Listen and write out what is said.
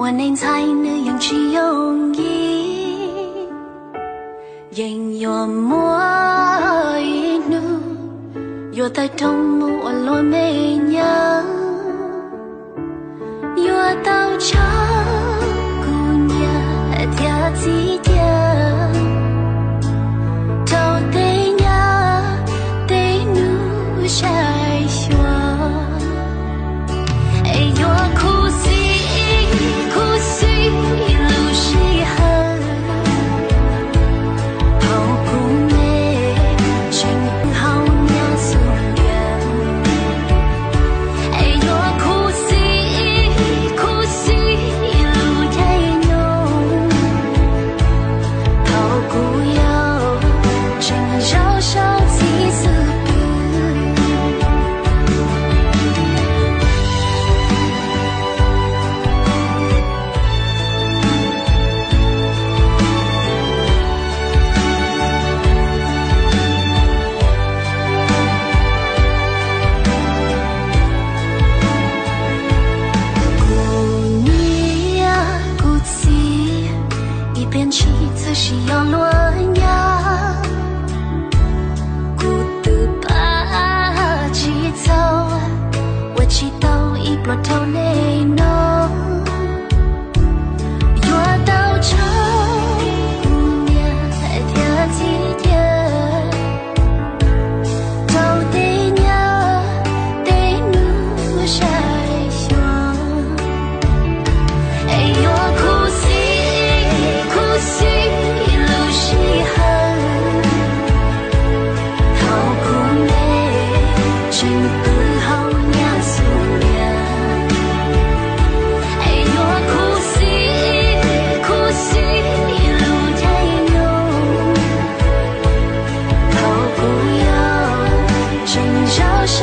我能才能用去容易，仍有莫一怒，有在痛木我落美娘，有到长姑娘跳几天，头对娘对怒晒霜，哎呦哭死。变起此时要乱呀，孤独把起走，我祈祷一波头内浓，我到长姑娘跳几天，头对娘对怒晒霜，哎呦哭死。一路是恨，好苦美，真不好呀苏联。哎呦哭死，一路太浓，好苦哟，真少少。